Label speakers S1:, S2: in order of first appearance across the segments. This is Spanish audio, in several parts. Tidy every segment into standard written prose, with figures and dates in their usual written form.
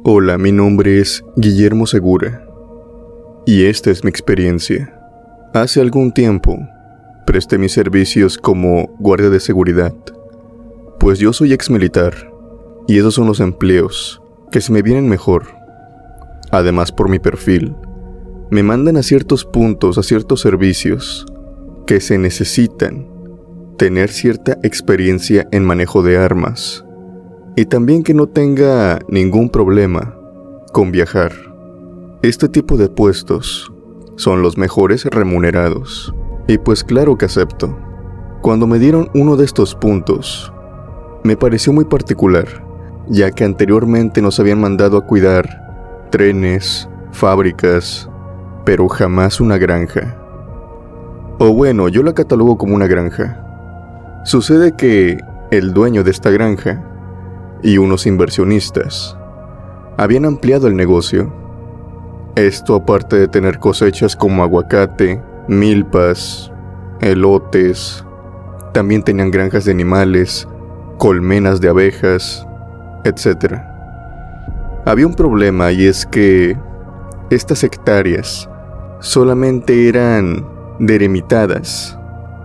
S1: Hola, mi nombre es Guillermo Segura y esta es mi experiencia. Hace algún tiempo presté mis servicios como guardia de seguridad, pues yo soy ex militar y esos son los empleos que se me vienen mejor. Además, por mi perfil, me mandan a ciertos puntos, a ciertos servicios que se necesitan tener cierta experiencia en manejo de armas y también que no tenga ningún problema con viajar. Este tipo de puestos son los mejores remunerados y pues claro que acepto. Cuando me dieron uno de estos puntos, me pareció muy particular, ya que anteriormente nos habían mandado a cuidar trenes, fábricas, pero jamás una granja. O bueno, yo la catalogo como una granja. Sucede que el dueño de esta granja y unos inversionistas habían ampliado el negocio. Esto aparte de tener cosechas como aguacate, milpas, elotes, también tenían granjas de animales, colmenas de abejas, etc. Había un problema y es que estas hectáreas solamente eran delimitadas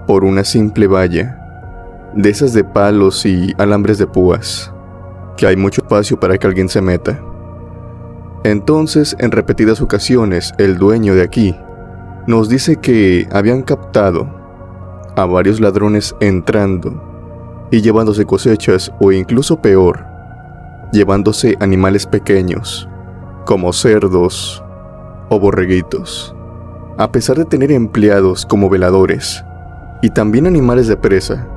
S1: por una simple valla, de esas de palos y alambres de púas, que hay mucho espacio para que alguien se meta. Entonces, en repetidas ocasiones, el dueño de aquí nos dice que habían captado a varios ladrones entrando y llevándose cosechas o incluso peor, llevándose animales pequeños, como cerdos o borreguitos. A pesar de tener empleados como veladores y también animales de presa,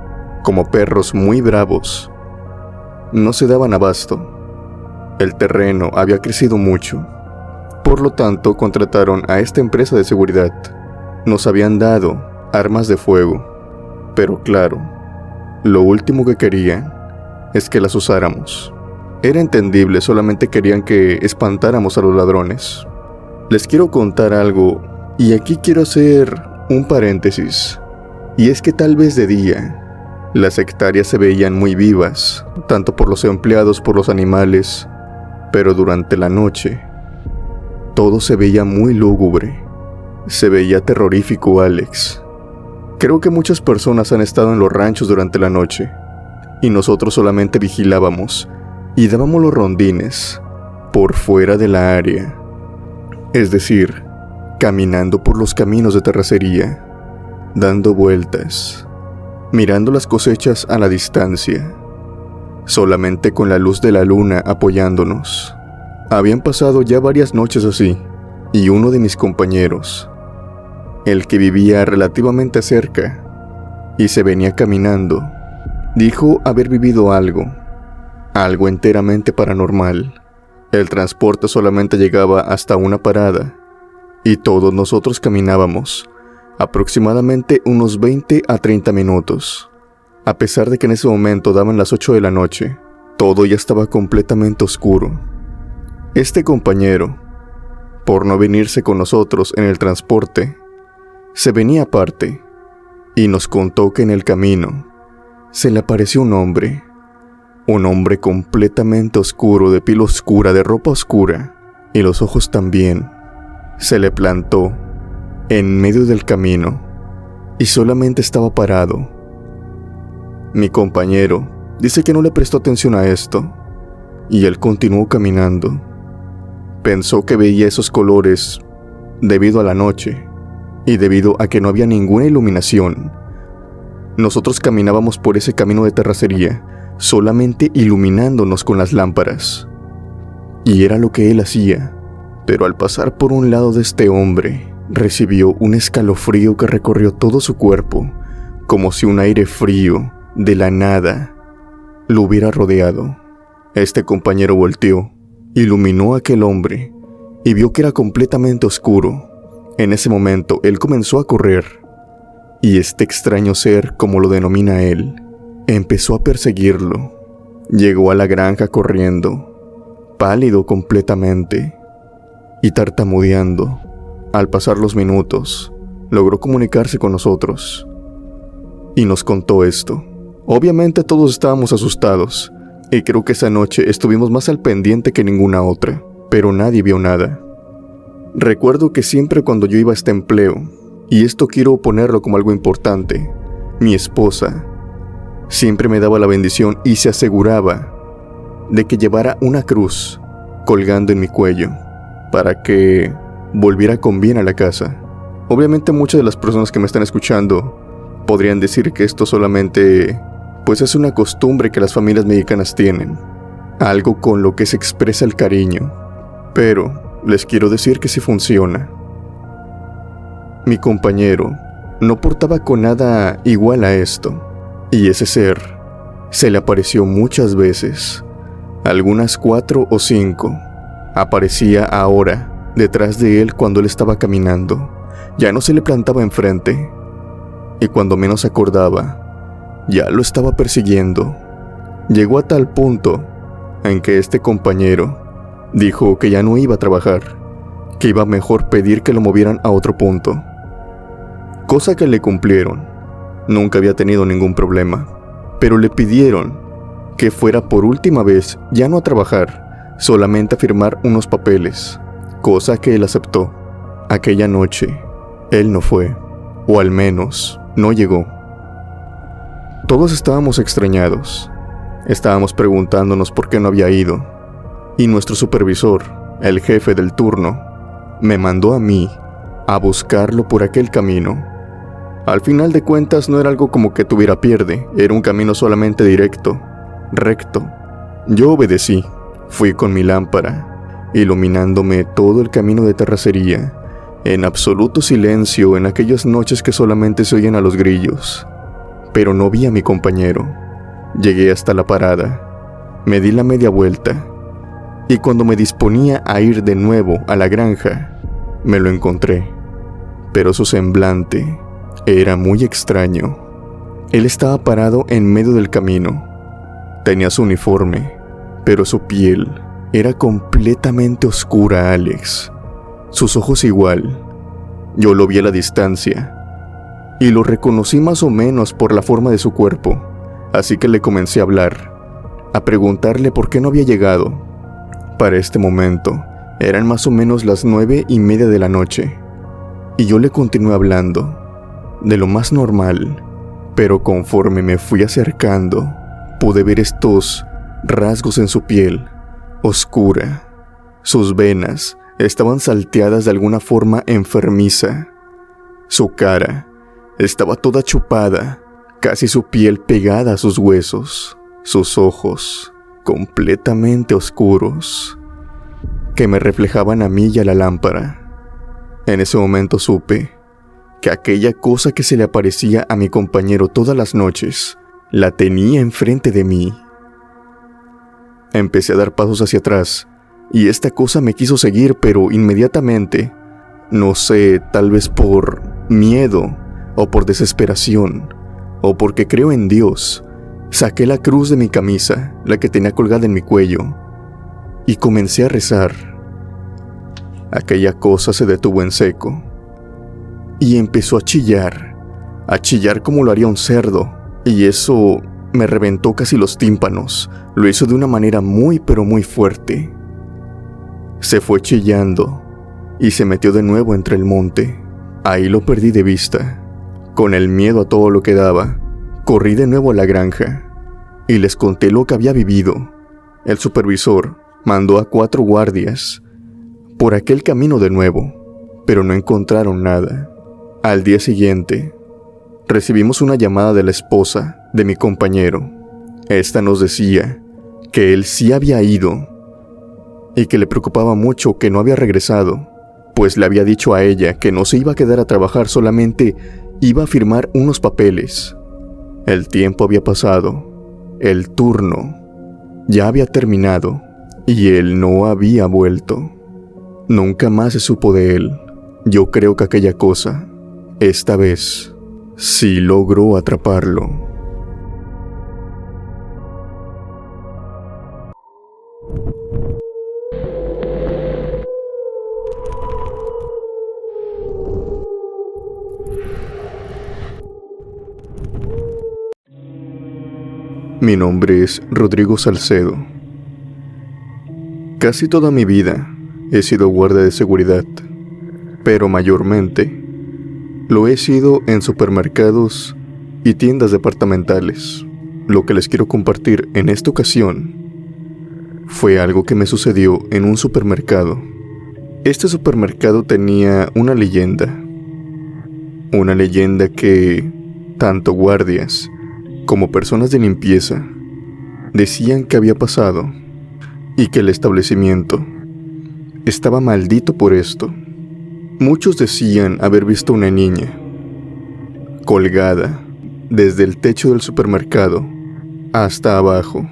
S1: como perros muy bravos, no se daban abasto. El terreno había crecido mucho. Por lo tanto, contrataron a esta empresa de seguridad. Nos habían dado armas de fuego. Pero claro, lo último que querían es que las usáramos. Era entendible, solamente querían que espantáramos a los ladrones. Les quiero contar algo, y aquí quiero hacer un paréntesis. Y es que tal vez de día las hectáreas se veían muy vivas, tanto por los empleados, por los animales, pero durante la noche, todo se veía muy lúgubre. Se veía terrorífico, Alex. Creo que muchas personas han estado en los ranchos durante la noche, y nosotros solamente vigilábamos y dábamos los rondines por fuera de la área. Es decir, caminando por los caminos de terracería, dando vueltas, mirando las cosechas a la distancia, solamente con la luz de la luna apoyándonos. Habían pasado ya varias noches así, y uno de mis compañeros, el que vivía relativamente cerca y se venía caminando, dijo haber vivido algo enteramente paranormal. El transporte solamente llegaba hasta una parada, y todos nosotros caminábamos aproximadamente unos 20 a 30 minutos. A pesar de que en ese momento daban las 8 de la noche, todo ya estaba completamente oscuro. Este compañero, por no venirse con nosotros en el transporte, se venía aparte y nos contó que en el camino se le apareció un hombre completamente oscuro, de piel oscura, de ropa oscura, y los ojos también. Se le plantó en medio del camino y solamente estaba parado. Mi compañero dice que no le prestó atención a esto y él continuó caminando. Pensó que veía esos colores debido a la noche y debido a que no había ninguna iluminación. Nosotros caminábamos por ese camino de terracería solamente iluminándonos con las lámparas, y era lo que él hacía. Pero al pasar por un lado de este hombre, recibió un escalofrío que recorrió todo su cuerpo, como si un aire frío, de la nada, lo hubiera rodeado. Este compañero volteó, iluminó a aquel hombre, y vio que era completamente oscuro. En ese momento, él comenzó a correr, y este extraño ser, como lo denomina él, empezó a perseguirlo. Llegó a la granja corriendo, pálido completamente, y tartamudeando. Al pasar los minutos, logró comunicarse con nosotros y nos contó esto. Obviamente todos estábamos asustados Y creo que esa noche estuvimos más al pendiente que ninguna otra, pero nadie vio nada. Recuerdo que siempre cuando yo iba a este empleo, y esto quiero ponerlo como algo importante, mi esposa siempre me daba la bendición y se aseguraba de que llevara una cruz colgando en mi cuello para que volviera con bien a la casa. Obviamente muchas de las personas que me están escuchando podrían decir que esto solamente pues es una costumbre que las familias mexicanas tienen, algo con lo que se expresa el cariño, pero les quiero decir que sí funciona. Mi compañero no portaba con nada igual a esto, y ese ser se le apareció muchas veces, algunas 4 o 5. Aparecía ahora detrás de él cuando él estaba caminando. Ya no se le plantaba enfrente, y cuando menos acordaba, ya lo estaba persiguiendo. Llegó a tal punto en que este compañero dijo que ya no iba a trabajar, que iba mejor pedir que lo movieran a otro punto. Cosa que le cumplieron. Nunca había tenido ningún problema, pero le pidieron que fuera por última vez ya no a trabajar, solamente a firmar unos papeles, cosa que él aceptó. Aquella noche, él no fue, o al menos no llegó. Todos estábamos extrañados. Estábamos preguntándonos por qué no había ido. Y nuestro supervisor, el jefe del turno, me mandó a mí a buscarlo por aquel camino. Al final de cuentas no era algo como que tuviera pierde, era un camino solamente directo, recto. Yo obedecí, fui con mi lámpara, iluminándome todo el camino de terracería, en absoluto silencio en aquellas noches que solamente se oyen a los grillos. Pero no vi a mi compañero. Llegué hasta la parada, me di la media vuelta, y cuando me disponía a ir de nuevo a la granja, me lo encontré. Pero su semblante era muy extraño. Él estaba parado en medio del camino. Tenía su uniforme, pero su piel era completamente oscura, Alex. Sus ojos igual. Yo lo vi a la distancia y lo reconocí más o menos por la forma de su cuerpo, así que le comencé a hablar, a preguntarle por qué no había llegado. Para este momento, eran más o menos las 9:30 de la noche, y yo le continué hablando, de lo más normal, pero conforme me fui acercando, pude ver estos rasgos en su piel, oscura. Sus venas estaban salteadas de alguna forma enfermiza. Su cara estaba toda chupada, casi su piel pegada a sus huesos. Sus ojos completamente oscuros, que me reflejaban a mí y a la lámpara. En ese momento supe que aquella cosa que se le aparecía a mi compañero todas las noches, la tenía enfrente de mí. Empecé a dar pasos hacia atrás, y esta cosa me quiso seguir, pero inmediatamente, no sé, tal vez por miedo, o por desesperación, o porque creo en Dios, saqué la cruz de mi camisa, la que tenía colgada en mi cuello, y comencé a rezar. Aquella cosa se detuvo en seco, y empezó a chillar como lo haría un cerdo, y eso me reventó casi los tímpanos. Lo hizo de una manera muy pero muy fuerte. Se fue chillando y se metió de nuevo entre el monte. Ahí lo perdí de vista. Con el miedo a todo lo que daba, corrí de nuevo a la granja y les conté lo que había vivido. El supervisor mandó a 4 guardias por aquel camino de nuevo, pero no encontraron nada. Al día siguiente, recibimos una llamada de la esposa de mi compañero. Esta nos decía que él sí había ido y que le preocupaba mucho que no había regresado, pues le había dicho a ella que no se iba a quedar a trabajar, solamente iba a firmar unos papeles. El tiempo había pasado, el turno ya había terminado y él no había vuelto. Nunca más se supo de él. Yo creo que aquella cosa, esta vez, sí logró atraparlo. Mi nombre es Rodrigo Salcedo. Casi toda mi vida he sido guardia de seguridad, pero mayormente lo he sido en supermercados y tiendas departamentales. Lo que les quiero compartir en esta ocasión fue algo que me sucedió en un supermercado. Este supermercado tenía una leyenda que tanto guardias como personas de limpieza decían que había pasado y que el establecimiento estaba maldito por esto. Muchos decían haber visto una niña colgada desde el techo del supermercado hasta abajo,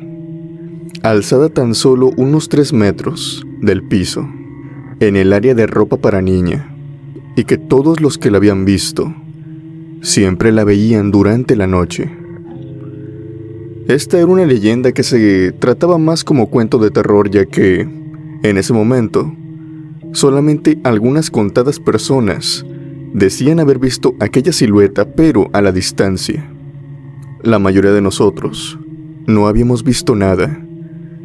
S1: alzada tan solo unos 3 metros del piso, en el área de ropa para niña, y que todos los que la habían visto siempre la veían durante la noche. Esta era una leyenda que se trataba más como cuento de terror, ya que, en ese momento, solamente algunas contadas personas decían haber visto aquella silueta, pero a la distancia. La mayoría de nosotros no habíamos visto nada,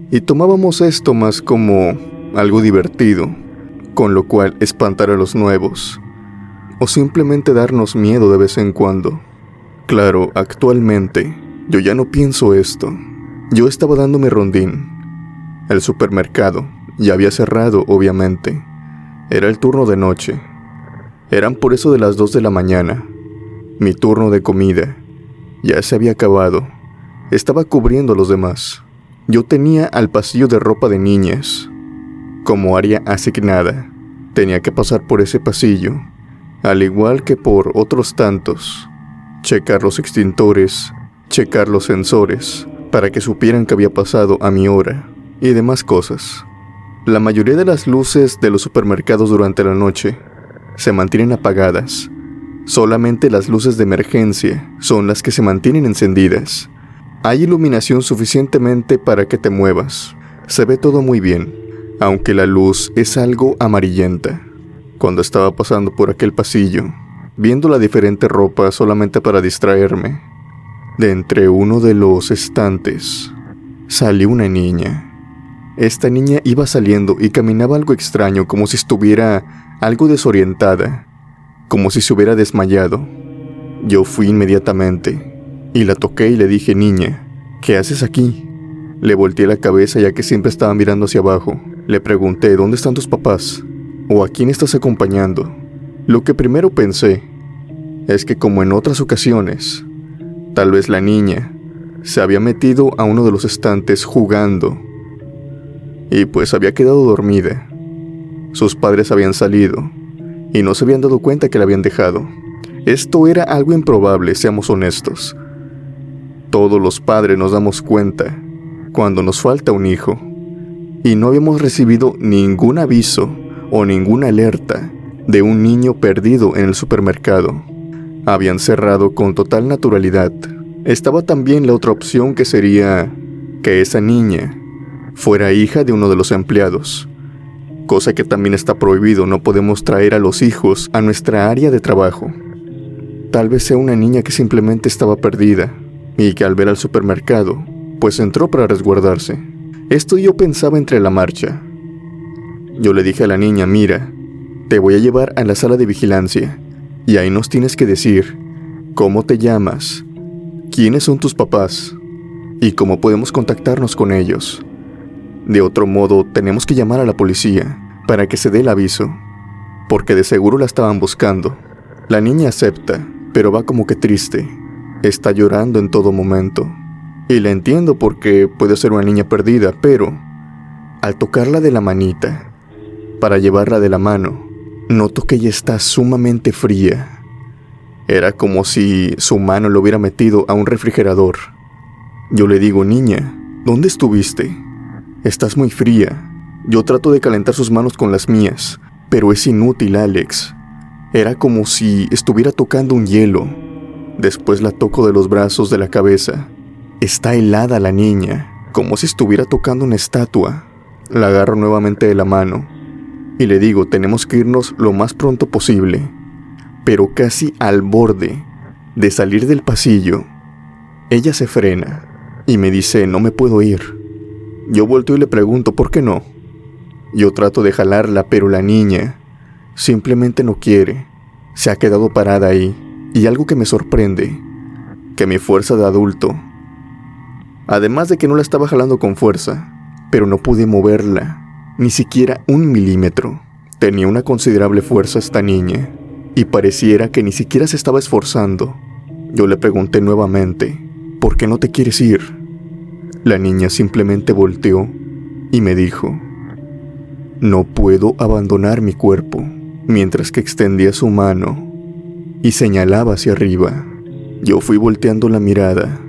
S1: y tomábamos esto más como algo divertido, con lo cual espantar a los nuevos, o simplemente darnos miedo de vez en cuando. Claro, actualmente yo ya no pienso esto. Yo estaba dándome rondín. El supermercado ya había cerrado, obviamente. Era el turno de noche. Eran por eso de las 2 de la mañana. Mi turno de comida ya se había acabado. Estaba cubriendo a los demás. Yo tenía al pasillo de ropa de niñas como área asignada. Tenía que pasar por ese pasillo, al igual que por otros tantos, checar los extintores, checar los sensores, para que supieran que había pasado a mi hora, y demás cosas. La mayoría de las luces de los supermercados durante la noche se mantienen apagadas. Solamente las luces de emergencia son las que se mantienen encendidas. Hay iluminación suficientemente para que te muevas. Se ve todo muy bien, aunque la luz es algo amarillenta. Cuando estaba pasando por aquel pasillo, viendo la diferente ropa solamente para distraerme, de entre uno de los estantes salió una niña. Esta niña iba saliendo y caminaba algo extraño, como si estuviera algo desorientada, como si se hubiera desmayado. Yo fui inmediatamente y la toqué y le dije: niña, ¿qué haces aquí? Le volteé la cabeza, ya que siempre estaba mirando hacia abajo. Le pregunté: ¿dónde están tus papás? ¿O a quién estás acompañando? Lo que primero pensé es que, como en otras ocasiones, tal vez la niña se había metido a uno de los estantes jugando y pues había quedado dormida. Sus padres habían salido y no se habían dado cuenta que la habían dejado. Esto era algo improbable, seamos honestos. Todos los padres nos damos cuenta cuando nos falta un hijo, y no habíamos recibido ningún aviso o ninguna alerta de un niño perdido en el supermercado. Habían cerrado con total naturalidad. Estaba también la otra opción, que sería que esa niña fuera hija de uno de los empleados, cosa que también está prohibido. No podemos traer a los hijos a nuestra área de trabajo. Tal vez sea una niña que simplemente estaba perdida y que al ver al supermercado, pues entró para resguardarse. Esto yo pensaba entre la marcha. Yo le dije a la niña: mira, te voy a llevar a la sala de vigilancia y ahí nos tienes que decir cómo te llamas, quiénes son tus papás y cómo podemos contactarnos con ellos. De otro modo, tenemos que llamar a la policía para que se dé el aviso, porque de seguro la estaban buscando. La niña acepta, pero va como que triste. Está llorando en todo momento. Y la entiendo, porque puede ser una niña perdida, pero al tocarla de la manita, para llevarla de la mano, noto que ella está sumamente fría. Era como si su mano lo hubiera metido a un refrigerador. Yo le digo: niña, ¿dónde estuviste? Estás muy fría. Yo trato de calentar sus manos con las mías, pero es inútil, Alex. Era como si estuviera tocando un hielo. Después la toco de los brazos, de la cabeza. Está helada la niña, como si estuviera tocando una estatua. La agarro nuevamente de la mano y le digo: tenemos que irnos lo más pronto posible. Pero casi al borde de salir del pasillo, ella se frena y me dice, no me puedo ir. Yo volteo y le pregunto, ¿por qué no? Yo trato de jalarla, pero la niña simplemente no quiere. Se ha quedado parada ahí. Y algo que me sorprende, que mi fuerza de adulto, además de que no la estaba jalando con fuerza, pero no pude moverla, ni siquiera 1 milímetro. Tenía una considerable fuerza esta niña, y pareciera que ni siquiera se estaba esforzando. Yo le pregunté nuevamente, ¿por qué no te quieres ir? La niña simplemente volteó y me dijo, no puedo abandonar mi cuerpo, mientras que extendía su mano y señalaba hacia arriba. Yo fui volteando la mirada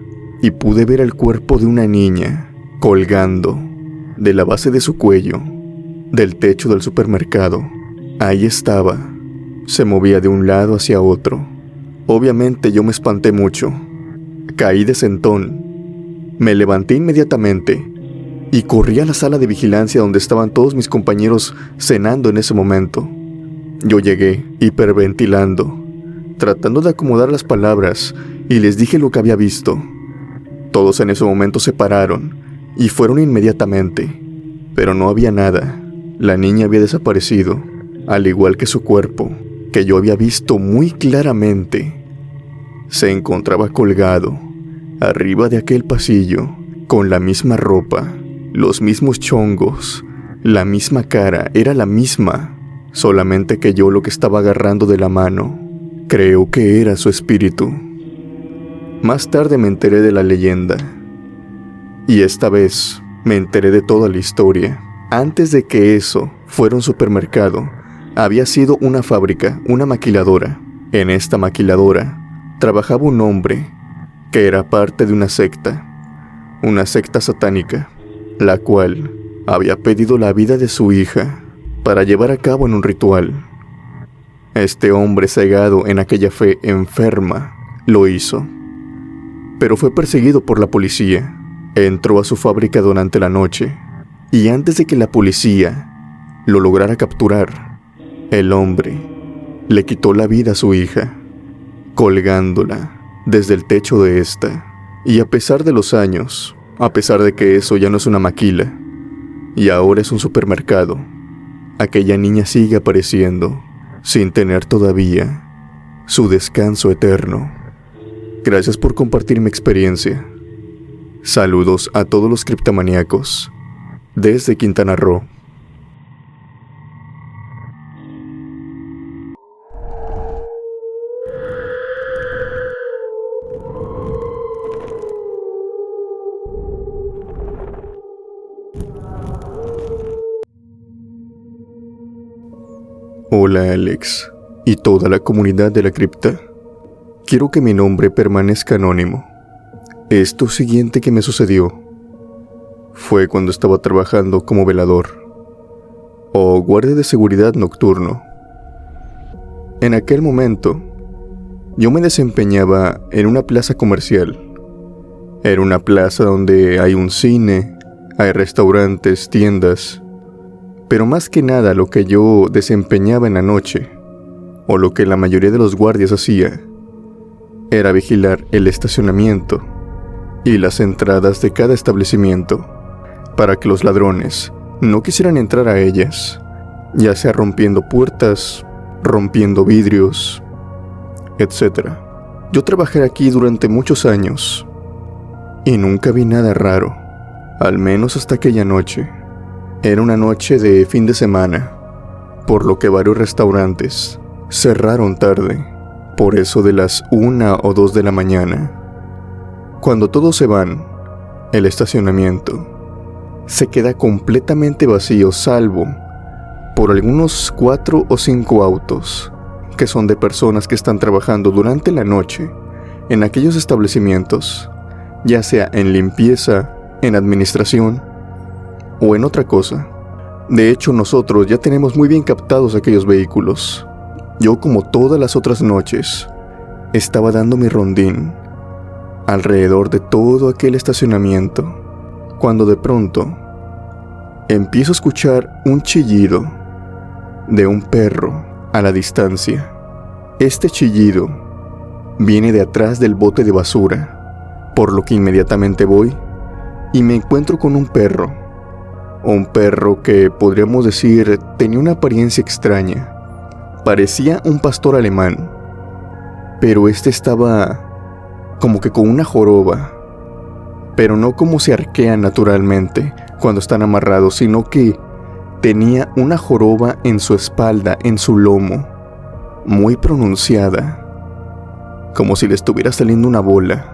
S1: y pude ver el cuerpo de una niña colgando de la base de su cuello, del techo del supermercado. Ahí estaba. Se movía de un lado hacia otro. Obviamente yo me espanté mucho. Caí de sentón. Me levanté inmediatamente y corrí a la sala de vigilancia donde estaban todos mis compañeros cenando en ese momento. Yo llegué hiperventilando, tratando de acomodar las palabras, y les dije lo que había visto. Todos en ese momento se pararon y fueron inmediatamente, pero no había nada. La niña había desaparecido, al igual que su cuerpo, que yo había visto muy claramente. Se encontraba colgado arriba de aquel pasillo, con la misma ropa, los mismos chongos, la misma cara, era la misma, solamente que yo lo que estaba agarrando de la mano, creo que era su espíritu. Más tarde me enteré de la leyenda, y esta vez me enteré de toda la historia. Antes de que eso fuera un supermercado, había sido una fábrica, una maquiladora. En esta maquiladora trabajaba un hombre que era parte de una secta satánica, la cual había pedido la vida de su hija para llevar a cabo en un ritual. Este hombre, cegado en aquella fe enferma, lo hizo, pero fue perseguido por la policía. Entró a su fábrica durante la noche, y antes de que la policía lo lograra capturar, el hombre le quitó la vida a su hija, colgándola desde el techo de esta. Y a pesar de los años, a pesar de que eso ya no es una maquila y ahora es un supermercado, aquella niña sigue apareciendo sin tener todavía su descanso eterno. Gracias por compartir mi experiencia. Saludos a todos los criptomaníacos desde Quintana Roo. Hola Alex y toda la comunidad de la cripta. Quiero que mi nombre permanezca anónimo. Esto siguiente que me sucedió fue cuando estaba trabajando como velador o guardia de seguridad nocturno. En aquel momento, yo me desempeñaba en una plaza comercial. Era una plaza donde hay un cine, hay restaurantes, tiendas. Pero más que nada lo que yo desempeñaba en la noche, o lo que la mayoría de los guardias hacía, era vigilar el estacionamiento y las entradas de cada establecimiento, para que los ladrones no quisieran entrar a ellas, ya sea rompiendo puertas, rompiendo vidrios, etc. Yo trabajé aquí durante muchos años, y nunca vi nada raro, al menos hasta aquella noche. Era una noche de fin de semana, por lo que varios restaurantes cerraron tarde, por eso de las 1 o 2 de la mañana. Cuando todos se van, el estacionamiento se queda completamente vacío, salvo por algunos 4 o 5 autos, que son de personas que están trabajando durante la noche en aquellos establecimientos, ya sea en limpieza, en administración o en otra cosa. De hecho, nosotros ya tenemos muy bien captados aquellos vehículos. Yo, como todas las otras noches, estaba dando mi rondín alrededor de todo aquel estacionamiento, cuando de pronto empiezo a escuchar un chillido de un perro a la distancia. Este chillido viene de atrás del bote de basura, por lo que inmediatamente voy y me encuentro con un perro. Un perro que podríamos decir tenía una apariencia extraña. Parecía un pastor alemán, pero este estaba como que con una joroba, pero no como se arquean naturalmente cuando están amarrados, sino que tenía una joroba en su espalda, en su lomo, muy pronunciada, como si le estuviera saliendo una bola.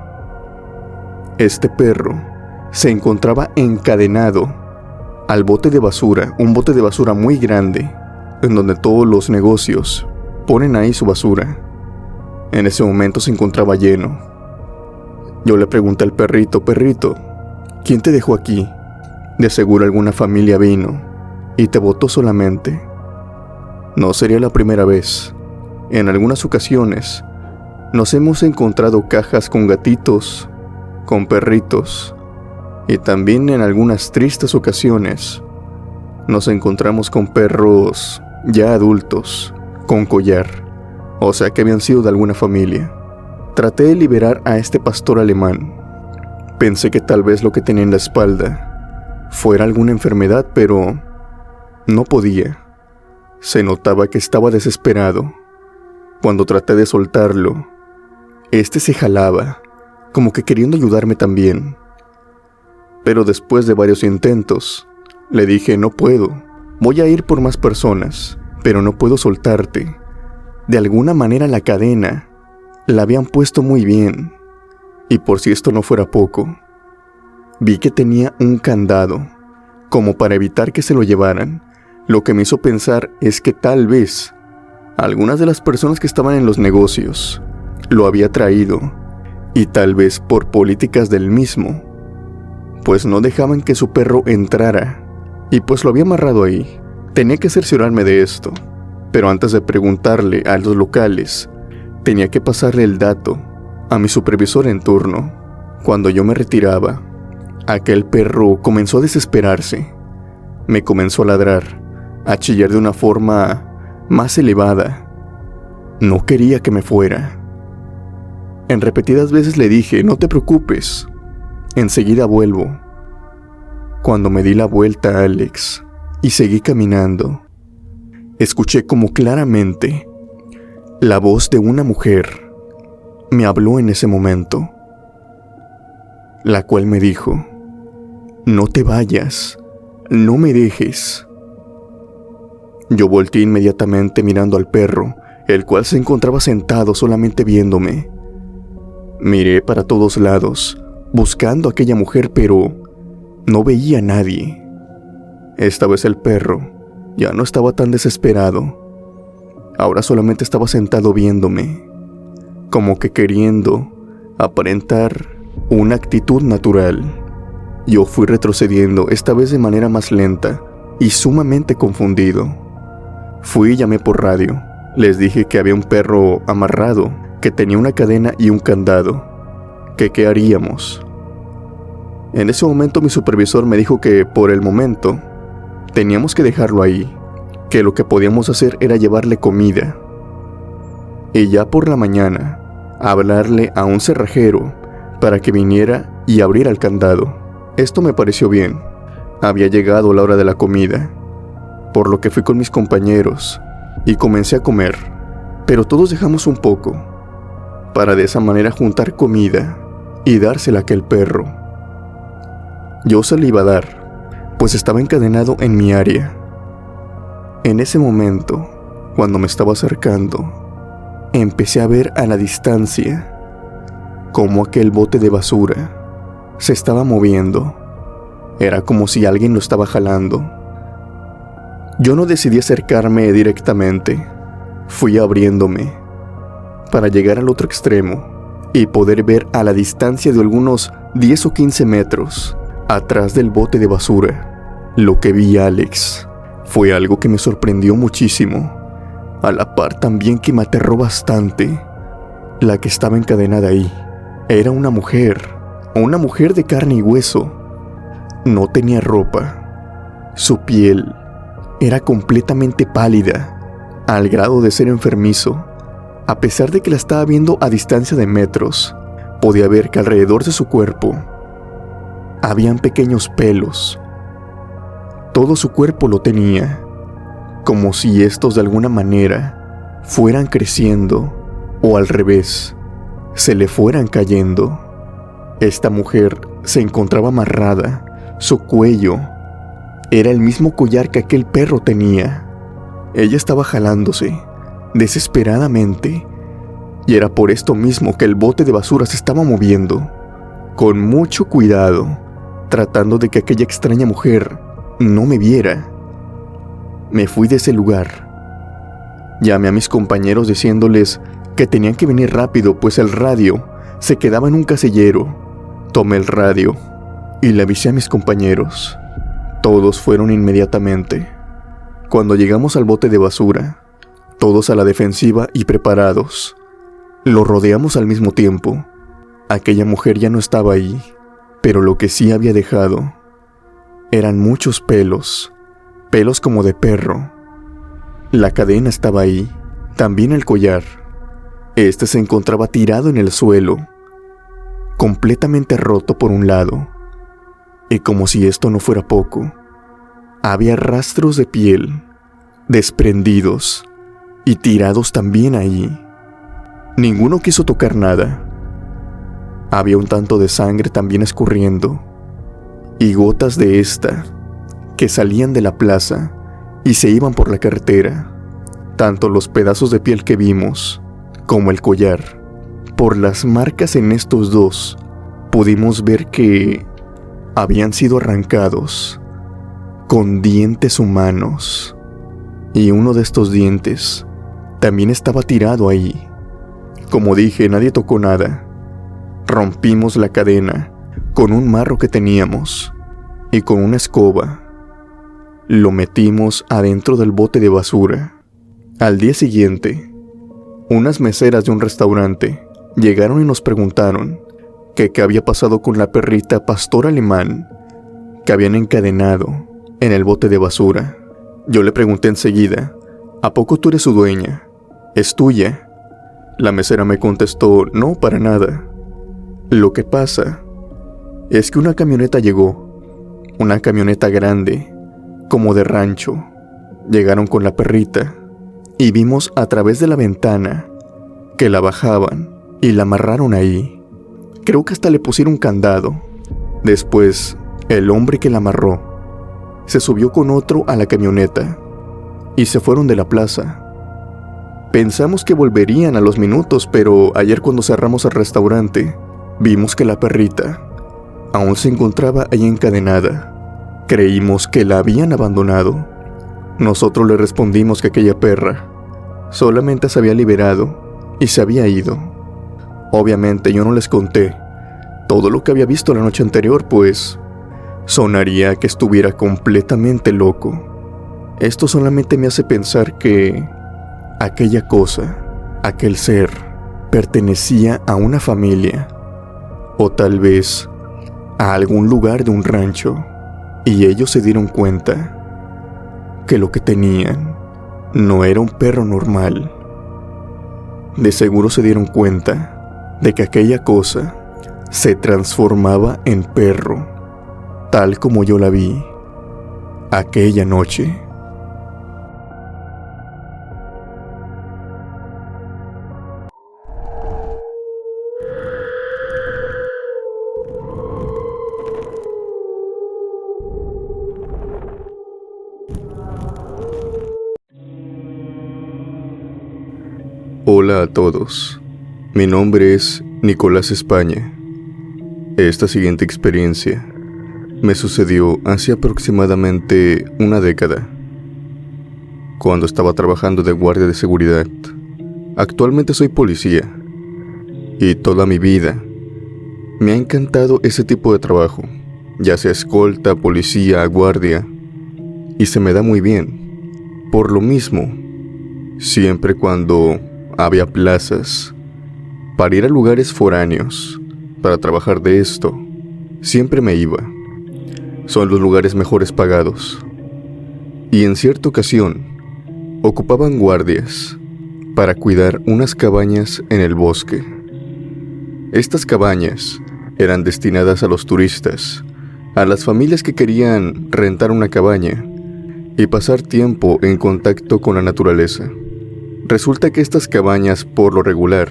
S1: Este perro se encontraba encadenado al bote de basura, un bote de basura muy grande, en donde todos los negocios ponen ahí su basura. En ese momento se encontraba lleno. Yo le pregunté al perrito, perrito, ¿quién te dejó aquí? De seguro alguna familia vino y te botó solamente. No sería la primera vez. En algunas ocasiones nos hemos encontrado cajas con gatitos, con perritos, y también en algunas tristes ocasiones nos encontramos con perros ya adultos, con collar, o sea que habían sido de alguna familia. Traté de liberar a este pastor alemán. Pensé que tal vez lo que tenía en la espalda fuera alguna enfermedad, pero no podía. Se notaba que estaba desesperado. Cuando traté de soltarlo, este se jalaba, como que queriendo ayudarme también. Pero después de varios intentos, le dije, no puedo. Voy a ir por más personas, pero no puedo soltarte. De alguna manera la cadena la habían puesto muy bien. Y por si esto no fuera poco, vi que tenía un candado, como para evitar que se lo llevaran. Lo que me hizo pensar es que tal vez algunas de las personas que estaban en los negocios lo había traído, y tal vez por políticas del mismo, pues no dejaban que su perro entrara, y pues lo había amarrado ahí. Tenía que cerciorarme de esto, pero antes de preguntarle a los locales, tenía que pasarle el dato a mi supervisor en turno. Cuando yo me retiraba, aquel perro comenzó a desesperarse. Me comenzó a ladrar, a chillar de una forma más elevada. No quería que me fuera. En repetidas veces le dije, no te preocupes, enseguida vuelvo. Cuando me di la vuelta a Alex y seguí caminando, escuché como claramente la voz de una mujer me habló en ese momento, la cual me dijo, no te vayas, no me dejes. Yo volteé inmediatamente mirando al perro, el cual se encontraba sentado solamente viéndome. Miré para todos lados, buscando a aquella mujer, pero no veía a nadie. Esta vez el perro ya no estaba tan desesperado. Ahora solamente estaba sentado viéndome, como que queriendo aparentar una actitud natural. Yo fui retrocediendo, esta vez de manera más lenta y sumamente confundido. Fui y llamé por radio. Les dije que había un perro amarrado, que tenía una cadena y un candado, que qué haríamos. En ese momento mi supervisor me dijo que por el momento teníamos que dejarlo ahí, que lo que podíamos hacer era llevarle comida. Y ya por la mañana, hablarle a un cerrajero para que viniera y abriera el candado. Esto me pareció bien. Había llegado la hora de la comida, por lo que fui con mis compañeros y comencé a comer, pero todos dejamos un poco, para de esa manera juntar comida y dársela a aquel perro. Yo se la iba a dar, pues estaba encadenado en mi área. En ese momento, cuando me estaba acercando, empecé a ver a la distancia cómo aquel bote de basura se estaba moviendo. Era como si alguien lo estaba jalando. Yo no decidí acercarme directamente. Fui abriéndome para llegar al otro extremo y poder ver a la distancia de algunos 10 o 15 metros atrás del bote de basura. Lo que vi a Alex fue algo que me sorprendió muchísimo, a la par también que me aterró bastante. La que estaba encadenada ahí era una mujer de carne y hueso. No tenía ropa. Su piel era completamente pálida, al grado de ser enfermizo. A pesar de que la estaba viendo a distancia de metros, podía ver que alrededor de su cuerpo habían pequeños pelos. Todo su cuerpo lo tenía, como si estos de alguna manera fueran creciendo o al revés, se le fueran cayendo. Esta mujer se encontraba amarrada, su cuello era el mismo collar que aquel perro tenía. Ella estaba jalándose desesperadamente y era por esto mismo que el bote de basura se estaba moviendo, con mucho cuidado, tratando de que aquella extraña mujer no me viera. Me fui de ese lugar. Llamé a mis compañeros diciéndoles que tenían que venir rápido, pues el radio se quedaba en un casillero. Tomé el radio y le avisé a mis compañeros. Todos fueron inmediatamente. Cuando llegamos al bote de basura, todos a la defensiva y preparados, lo rodeamos al mismo tiempo. Aquella mujer ya no estaba ahí, pero lo que sí había dejado eran muchos pelos, pelos como de perro. La cadena estaba ahí, también el collar. Este se encontraba tirado en el suelo, completamente roto por un lado. Y como si esto no fuera poco, había rastros de piel, desprendidos y tirados también ahí. Ninguno quiso tocar nada. Había un tanto de sangre también escurriendo, y gotas de esta que salían de la plaza y se iban por la carretera. Tanto los pedazos de piel que vimos como el collar. Por las marcas en estos dos, pudimos ver que habían sido arrancados con dientes humanos. Y uno de estos dientes también estaba tirado ahí. Como dije, nadie tocó nada. Rompimos la cadena con un marro que teníamos y con una escoba lo metimos adentro del bote de basura. Al día siguiente, unas meseras de un restaurante llegaron y nos preguntaron que qué había pasado con la perrita pastor alemán que habían encadenado en el bote de basura. Yo le pregunté enseguida, ¿a poco tú eres su dueña? ¿Es tuya? La mesera me contestó, no, para nada. Lo que pasa es que una camioneta llegó, una camioneta grande, como de rancho. Llegaron con la perrita y vimos a través de la ventana que la bajaban y la amarraron ahí. Creo que hasta le pusieron candado. Después, el hombre que la amarró se subió con otro a la camioneta y se fueron de la plaza. Pensamos que volverían a los minutos, pero ayer cuando cerramos el restaurante, vimos que la perrita aún se encontraba ahí encadenada. Creímos que la habían abandonado. Nosotros le respondimos que aquella perra solamente se había liberado y se había ido. Obviamente yo no les conté todo lo que había visto la noche anterior, pues sonaría que estuviera completamente loco. Esto solamente me hace pensar que aquella cosa, aquel ser, pertenecía a una familia, o tal vez a algún lugar de un rancho, y ellos se dieron cuenta que lo que tenían no era un perro normal. De seguro se dieron cuenta de que aquella cosa se transformaba en perro, tal como yo la vi aquella noche. Hola a todos, mi nombre es Nicolás España. Esta siguiente experiencia me sucedió hace aproximadamente una década, cuando estaba trabajando de guardia de seguridad. Actualmente soy policía, y toda mi vida me ha encantado ese tipo de trabajo, ya sea escolta, policía, guardia, y se me da muy bien. Por lo mismo, siempre cuando había plazas para ir a lugares foráneos para trabajar de esto, siempre me iba. Son los lugares mejores pagados. Y en cierta ocasión, ocupaban guardias para cuidar unas cabañas en el bosque. Estas cabañas eran destinadas a los turistas a las familias que querían rentar una cabaña y pasar tiempo en contacto con la naturaleza. Resulta que estas cabañas, por lo regular,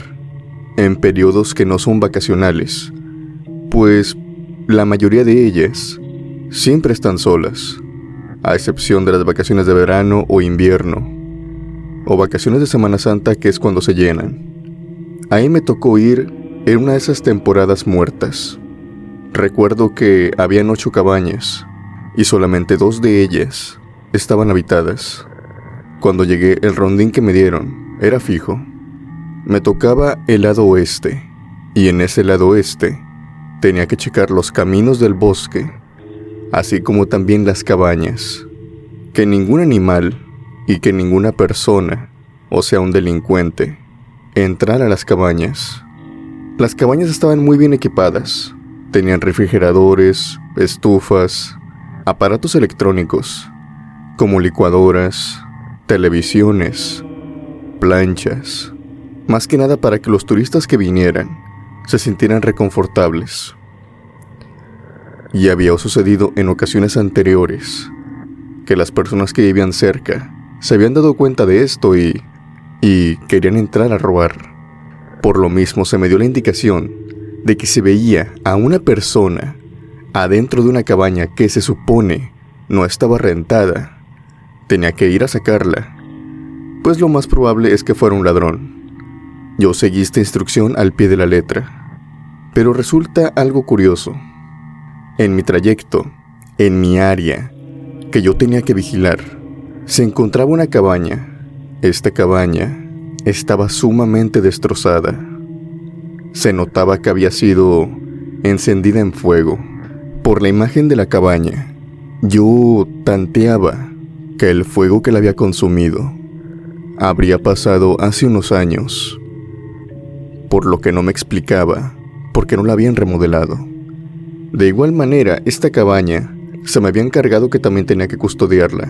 S1: en periodos que no son vacacionales, pues la mayoría de ellas siempre están solas, a excepción de las vacaciones de verano o invierno, o vacaciones de Semana Santa, que es cuando se llenan. Ahí me tocó ir en una de esas temporadas muertas. Recuerdo que habían 8 cabañas y solamente 2 de ellas estaban habitadas. Cuando llegué, el rondín que me dieron era fijo. Me tocaba el lado oeste, y en ese lado oeste tenía que checar los caminos del bosque, así como también las cabañas. Que ningún animal y que ninguna persona, o sea un delincuente, entrara a las cabañas. Las cabañas estaban muy bien equipadas. Tenían refrigeradores, estufas, aparatos electrónicos, como licuadoras, televisiones, planchas, más que nada para que los turistas que vinieran se sintieran reconfortables. Y había sucedido en ocasiones anteriores que las personas que vivían cerca se habían dado cuenta de esto y querían entrar a robar. Por lo mismo se me dio la indicación de que si veía a una persona adentro de una cabaña que se supone no estaba rentada, tenía que ir a sacarla, pues lo más probable es que fuera un ladrón. Yo seguí esta instrucción al pie de la letra, pero resulta algo curioso. En mi trayecto, en mi área, que yo tenía que vigilar, se encontraba una cabaña. Esta cabaña estaba sumamente destrozada. Se notaba que había sido encendida en fuego. Por la imagen de la cabaña, yo tanteaba que el fuego que la había consumido habría pasado hace unos años, por lo que no me explicaba por qué no la habían remodelado. De igual manera, esta cabaña se me había encargado que también tenía que custodiarla,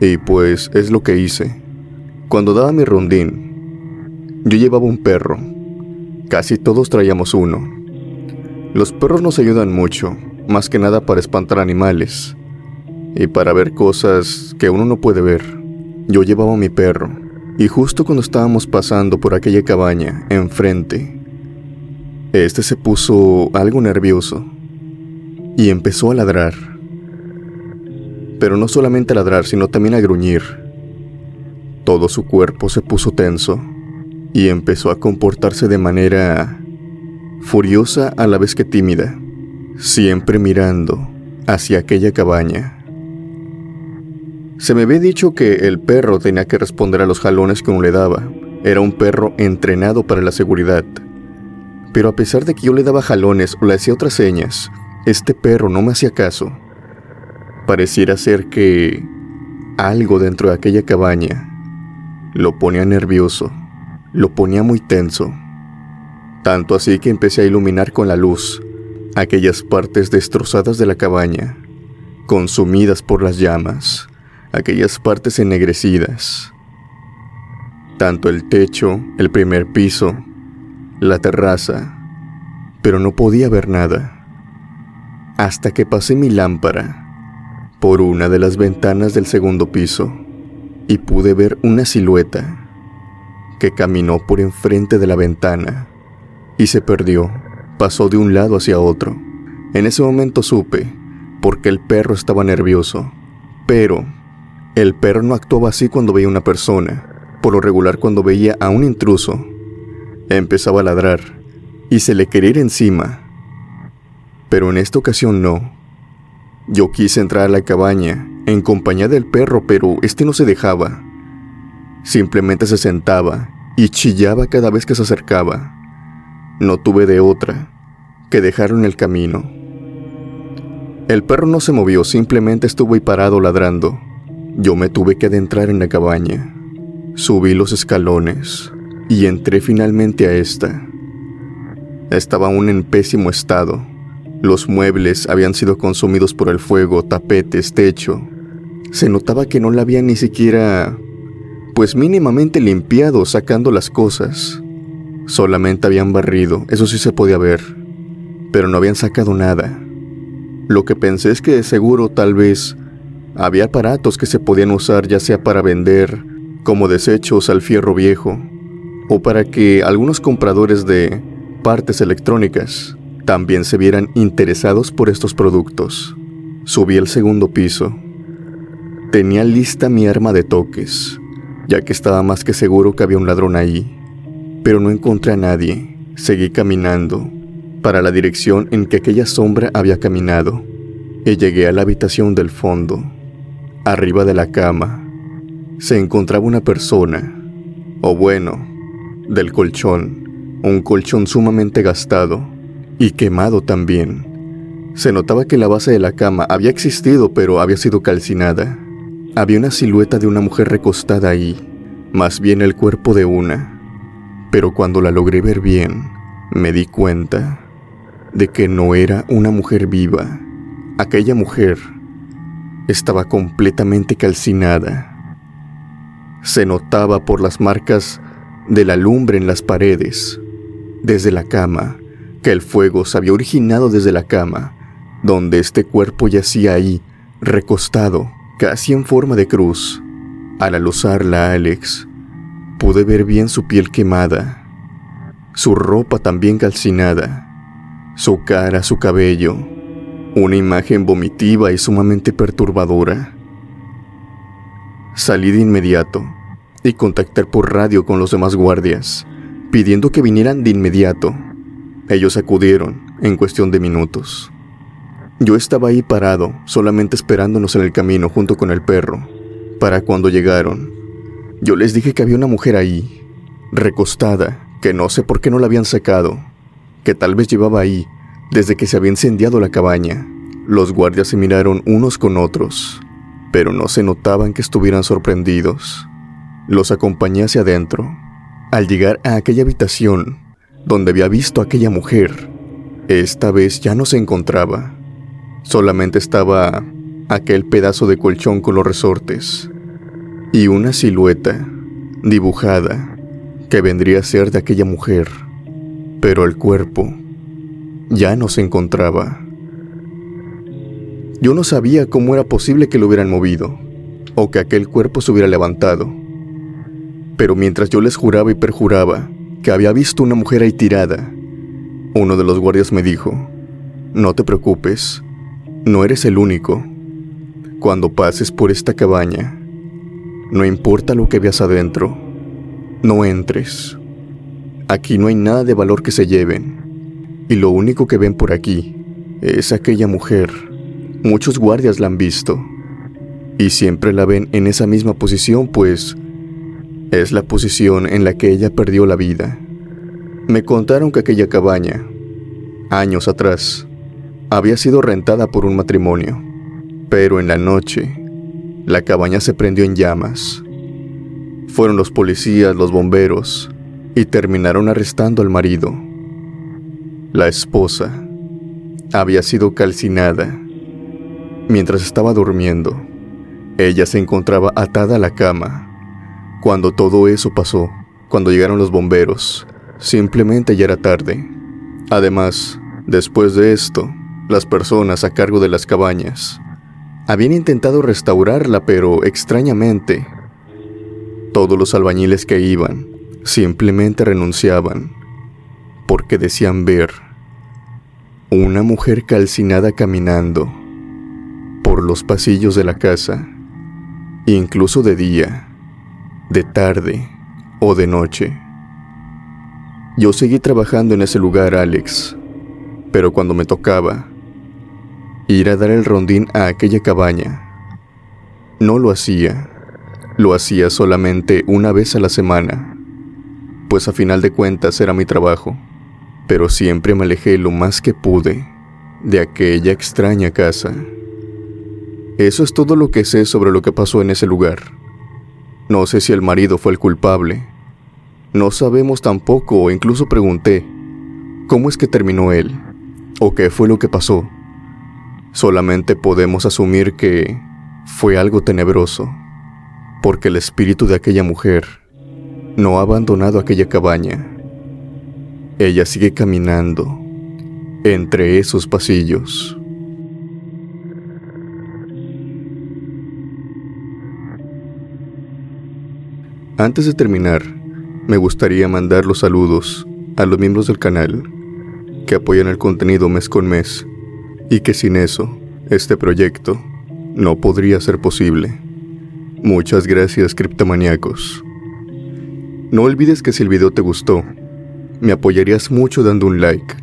S1: y pues es lo que hice. Cuando daba mi rondín, yo llevaba un perro. Casi todos traíamos uno. Los perros nos ayudan mucho, más que nada para espantar animales y para ver cosas que uno no puede ver. Yo llevaba a mi perro, y justo cuando estábamos pasando por aquella cabaña enfrente, este se puso algo nervioso y empezó a ladrar. Pero no solamente a ladrar, sino también a gruñir. Todo su cuerpo se puso tenso y empezó a comportarse de manera furiosa a la vez que tímida, siempre mirando hacia aquella cabaña. Se me había dicho que el perro tenía que responder a los jalones que uno le daba. Era un perro entrenado para la seguridad. Pero a pesar de que yo le daba jalones o le hacía otras señas, este perro no me hacía caso. Pareciera ser que algo dentro de aquella cabaña lo ponía nervioso, lo ponía muy tenso. Tanto así que empecé a iluminar con la luz aquellas partes destrozadas de la cabaña, consumidas por las llamas, aquellas partes ennegrecidas. Tanto el techo, el primer piso, la terraza, pero no podía ver nada. Hasta que pasé mi lámpara por una de las ventanas del segundo piso y pude ver una silueta que caminó por enfrente de la ventana y se perdió, pasó de un lado hacia otro. En ese momento supe por qué el perro estaba nervioso, pero el perro no actuaba así cuando veía a una persona. Por lo regular, cuando veía a un intruso, empezaba a ladrar y se le quería ir encima. Pero en esta ocasión no. Yo quise entrar a la cabaña en compañía del perro, pero este no se dejaba. Simplemente se sentaba y chillaba cada vez que se acercaba. No tuve de otra que dejarlo en el camino. El perro no se movió, simplemente estuvo ahí parado ladrando. Yo me tuve que adentrar en la cabaña. Subí los escalones y entré finalmente a esta. Estaba aún en pésimo estado. Los muebles habían sido consumidos por el fuego, tapetes, techo. Se notaba que no la habían ni siquiera, pues mínimamente limpiado, sacando las cosas. Solamente habían barrido, eso sí se podía ver, pero no habían sacado nada. Lo que pensé es que de seguro tal vez había aparatos que se podían usar ya sea para vender como desechos al fierro viejo o para que algunos compradores de partes electrónicas también se vieran interesados por estos productos. Subí al segundo piso. Tenía lista mi arma de toques, ya que estaba más que seguro que había un ladrón ahí, pero no encontré a nadie. Seguí caminando para la dirección en que aquella sombra había caminado y llegué a la habitación del fondo. Arriba de la cama se encontraba una persona, o bueno, del colchón, un colchón sumamente gastado y quemado también. Se notaba que la base de la cama había existido, pero había sido calcinada. Había una silueta de una mujer recostada ahí, más bien el cuerpo de una. Pero cuando la logré ver bien, me di cuenta de que no era una mujer viva. Aquella mujer estaba completamente calcinada. Se notaba por las marcas de la lumbre en las paredes, desde la cama, que el fuego se había originado desde la cama, donde este cuerpo yacía ahí, recostado, casi en forma de cruz. Al aluzarla, Alex, pude ver bien su piel quemada, su ropa también calcinada, su cara, su cabello, una imagen vomitiva y sumamente perturbadora. Salí de inmediato y contacté por radio con los demás guardias, pidiendo que vinieran de inmediato. Ellos acudieron en cuestión de minutos. Yo estaba ahí parado, solamente esperándonos en el camino junto con el perro. Para cuando llegaron, yo les dije que había una mujer ahí, recostada, que no sé por qué no la habían sacado, que tal vez llevaba ahí desde que se había incendiado la cabaña. Los guardias se miraron unos con otros, pero no se notaban que estuvieran sorprendidos. Los acompañé hacia adentro. Al llegar a aquella habitación donde había visto a aquella mujer, esta vez ya no se encontraba. Solamente estaba aquel pedazo de colchón con los resortes y una silueta dibujada que vendría a ser de aquella mujer, pero el cuerpo ya no se encontraba. Yo no sabía cómo era posible que lo hubieran movido o que aquel cuerpo se hubiera levantado, pero mientras yo les juraba y perjuraba que había visto una mujer ahí tirada, uno de los guardias me dijo: no te preocupes, no eres el único. Cuando pases por esta cabaña, no importa lo que veas adentro, no entres. Aquí no hay nada de valor que se lleven, y lo único que ven por aquí es aquella mujer. Muchos guardias la han visto, y siempre la ven en esa misma posición, pues es la posición en la que ella perdió la vida. Me contaron que aquella cabaña, años atrás, había sido rentada por un matrimonio, pero en la noche, la cabaña se prendió en llamas. Fueron los policías, los bomberos, y terminaron arrestando al marido. La esposa había sido calcinada. Mientras estaba durmiendo, ella se encontraba atada a la cama. Cuando todo eso pasó, cuando llegaron los bomberos, simplemente ya era tarde. Además, después de esto, las personas a cargo de las cabañas habían intentado restaurarla, pero extrañamente, todos los albañiles que iban simplemente renunciaban, porque decían ver una mujer calcinada caminando por los pasillos de la casa, incluso de día, de tarde o de noche. Yo seguí trabajando en ese lugar, Alex, pero cuando me tocaba ir a dar el rondín a aquella cabaña, no lo hacía solamente una vez a la semana, pues a final de cuentas era mi trabajo, pero siempre me alejé lo más que pude de aquella extraña casa. Eso es todo lo que sé sobre lo que pasó en ese lugar. No sé si el marido fue el culpable. No sabemos tampoco, o incluso pregunté, ¿cómo es que terminó él? ¿O qué fue lo que pasó? Solamente podemos asumir que fue algo tenebroso, porque el espíritu de aquella mujer no ha abandonado aquella cabaña. Ella sigue caminando entre esos pasillos. Antes de terminar, me gustaría mandar los saludos a los miembros del canal que apoyan el contenido mes con mes y que sin eso, este proyecto no podría ser posible. Muchas gracias, criptomaníacos. No olvides que si el video te gustó, me apoyarías mucho dando un like,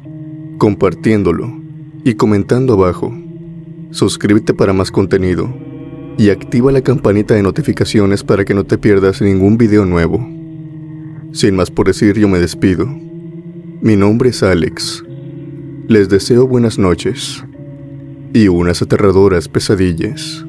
S1: compartiéndolo y comentando abajo. Suscríbete para más contenido y activa la campanita de notificaciones para que no te pierdas ningún video nuevo. Sin más por decir, yo me despido. Mi nombre es Alex. Les deseo buenas noches y unas aterradoras pesadillas.